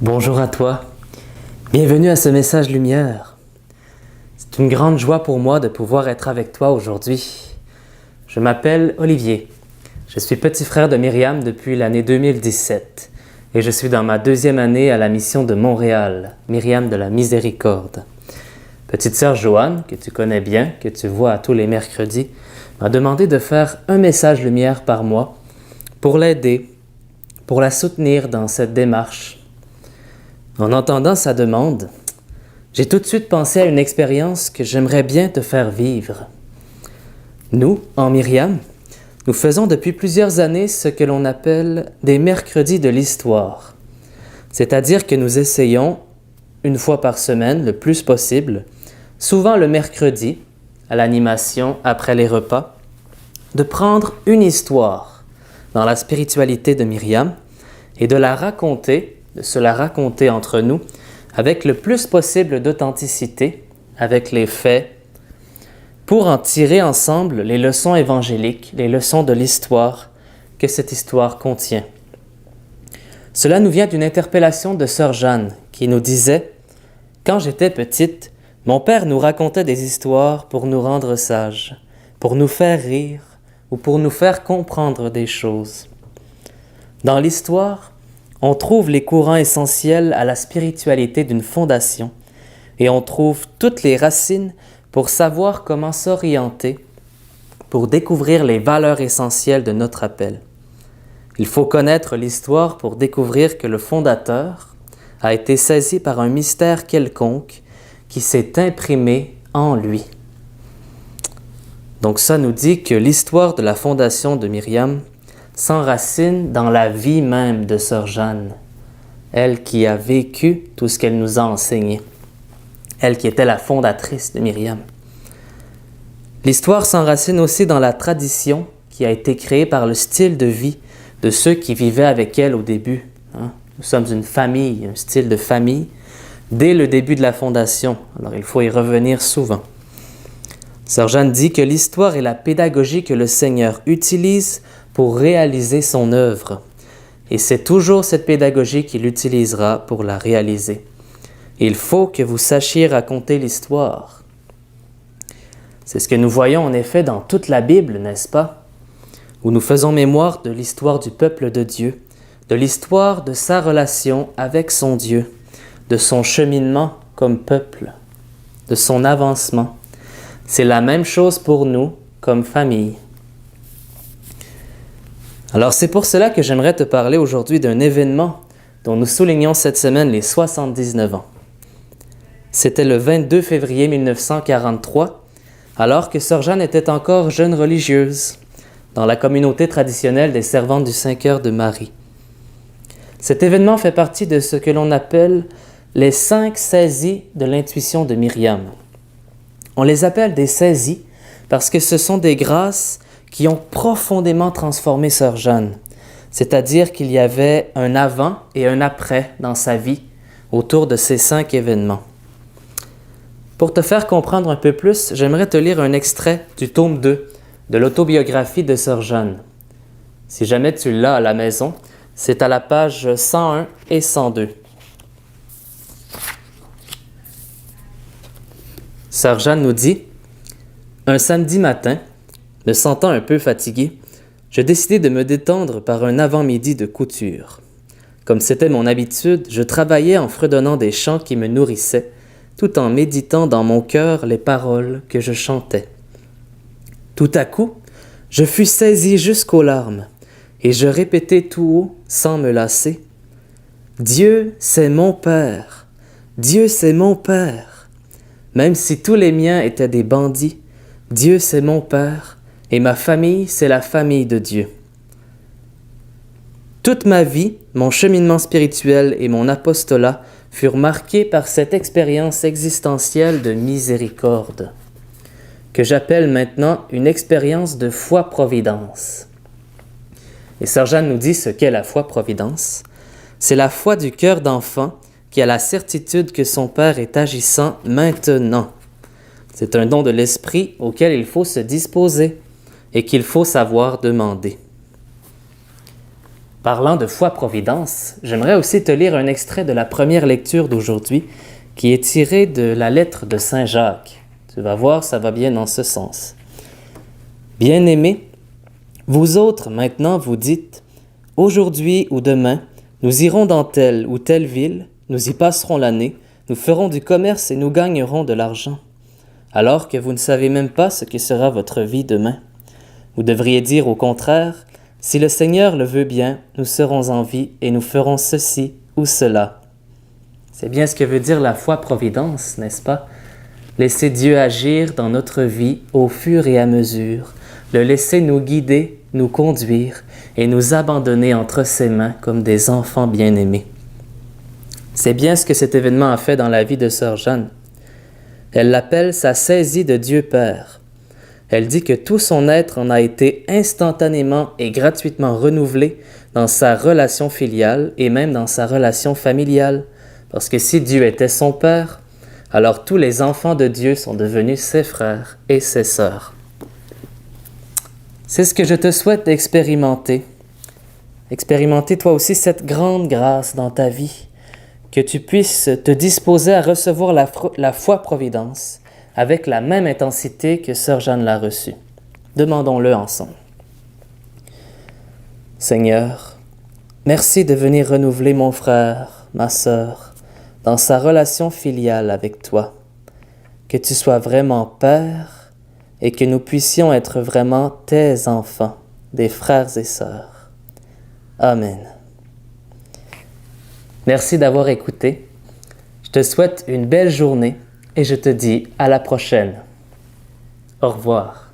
Bonjour à toi, bienvenue à ce message lumière. C'est une grande joie pour moi de pouvoir être avec toi aujourd'hui. Je m'appelle Olivier, je suis petit frère de Myriam depuis l'année 2017 et je suis dans ma deuxième année à la mission de Montréal, Myriam de la Miséricorde. Petite sœur Joanne, que tu connais bien, que tu vois à tous les mercredis, m'a demandé de faire un message lumière par mois pour l'aider, pour la soutenir dans cette démarche. En entendant sa demande, j'ai tout de suite pensé à une expérience que j'aimerais bien te faire vivre. Nous, en Myriam, nous faisons depuis plusieurs années ce que l'on appelle des mercredis de l'histoire. C'est-à-dire que nous essayons, une fois par semaine, le plus possible, souvent le mercredi, à l'animation après les repas, de prendre une histoire dans la spiritualité de Myriam et de se la raconter entre nous avec le plus possible d'authenticité, avec les faits, pour en tirer ensemble les leçons évangéliques, les leçons de l'histoire que cette histoire contient. Cela nous vient d'une interpellation de sœur Jeanne qui nous disait « Quand j'étais petite, mon père nous racontait des histoires pour nous rendre sages, pour nous faire rire ou pour nous faire comprendre des choses. » Dans l'histoire, on trouve les courants essentiels à la spiritualité d'une fondation et on trouve toutes les racines pour savoir comment s'orienter, pour découvrir les valeurs essentielles de notre appel. Il faut connaître l'histoire pour découvrir que le fondateur a été saisi par un mystère quelconque qui s'est imprimé en lui. Donc ça nous dit que l'histoire de la fondation de Myriam s'enracine dans la vie même de sœur Jeanne, elle qui a vécu tout ce qu'elle nous a enseigné, elle qui était la fondatrice de Myriam. L'histoire s'enracine aussi dans la tradition qui a été créée par le style de vie de ceux qui vivaient avec elle au début. Nous sommes une famille, un style de famille, dès le début de la fondation. Alors il faut y revenir souvent. Sœur Jeanne dit que l'histoire est la pédagogie que le Seigneur utilise pour réaliser son œuvre. Et c'est toujours cette pédagogie qu'il utilisera pour la réaliser. Il faut que vous sachiez raconter l'histoire. C'est ce que nous voyons en effet dans toute la Bible, n'est-ce pas? Où nous faisons mémoire de l'histoire du peuple de Dieu, de l'histoire de sa relation avec son Dieu, de son cheminement comme peuple, de son avancement. C'est la même chose pour nous comme famille. Alors c'est pour cela que j'aimerais te parler aujourd'hui d'un événement dont nous soulignons cette semaine les 79 ans. C'était le 22 février 1943, alors que sœur Jeanne était encore jeune religieuse dans la communauté traditionnelle des servantes du Saint-Cœur de Marie. Cet événement fait partie de ce que l'on appelle les 5 saisies de l'intuition de Myriam. On les appelle des saisies parce que ce sont des grâces qui ont profondément transformé sœur Jeanne. C'est-à-dire qu'il y avait un avant et un après dans sa vie autour de ces 5 événements. Pour te faire comprendre un peu plus, j'aimerais te lire un extrait du tome 2 de l'autobiographie de sœur Jeanne. Si jamais tu l'as à la maison, c'est à la page 101 et 102. Sœur Jeanne nous dit « Un samedi matin, me sentant un peu fatigué, je décidai de me détendre par un avant-midi de couture. Comme c'était mon habitude, je travaillais en fredonnant des chants qui me nourrissaient, tout en méditant dans mon cœur les paroles que je chantais. Tout à coup, je fus saisi jusqu'aux larmes, et je répétai tout haut, sans me lasser, « Dieu, c'est mon Père! Dieu, c'est mon Père! Même si tous les miens étaient des bandits, Dieu, c'est mon Père, et ma famille, c'est la famille de Dieu. » Toute ma vie, mon cheminement spirituel et mon apostolat furent marqués par cette expérience existentielle de miséricorde, que j'appelle maintenant une expérience de foi-providence. Et sœur Jeanne nous dit ce qu'est la foi-providence. C'est la foi du cœur d'enfant qui a la certitude que son Père est agissant maintenant. C'est un don de l'esprit auquel il faut se disposer et qu'il faut savoir demander. Parlant de foi-providence, j'aimerais aussi te lire un extrait de la première lecture d'aujourd'hui qui est tiré de la lettre de Saint Jacques. Tu vas voir, ça va bien dans ce sens. Bien-aimés, vous autres maintenant vous dites, aujourd'hui ou demain, nous irons dans telle ou telle ville, nous y passerons l'année, nous ferons du commerce et nous gagnerons de l'argent. Alors que vous ne savez même pas ce que sera votre vie demain. Vous devriez dire au contraire, si le Seigneur le veut bien, nous serons en vie et nous ferons ceci ou cela. C'est bien ce que veut dire la foi-providence, n'est-ce pas? Laisser Dieu agir dans notre vie au fur et à mesure, le laisser nous guider, nous conduire et nous abandonner entre ses mains comme des enfants bien-aimés. C'est bien ce que cet événement a fait dans la vie de Sœur Jeanne. Elle l'appelle sa saisie de Dieu Père. Elle dit que tout son être en a été instantanément et gratuitement renouvelé dans sa relation filiale et même dans sa relation familiale. Parce que si Dieu était son Père, alors tous les enfants de Dieu sont devenus ses frères et ses sœurs. C'est ce que je te souhaite d'expérimenter. Expérimenter toi aussi cette grande grâce dans ta vie, que tu puisses te disposer à recevoir la foi-providence avec la même intensité que Sœur Jeanne l'a reçue. Demandons-le ensemble. Seigneur, merci de venir renouveler mon frère, ma sœur, dans sa relation filiale avec toi. Que tu sois vraiment Père et que nous puissions être vraiment tes enfants, des frères et sœurs. Amen. Merci d'avoir écouté. Je te souhaite une belle journée et je te dis à la prochaine. Au revoir.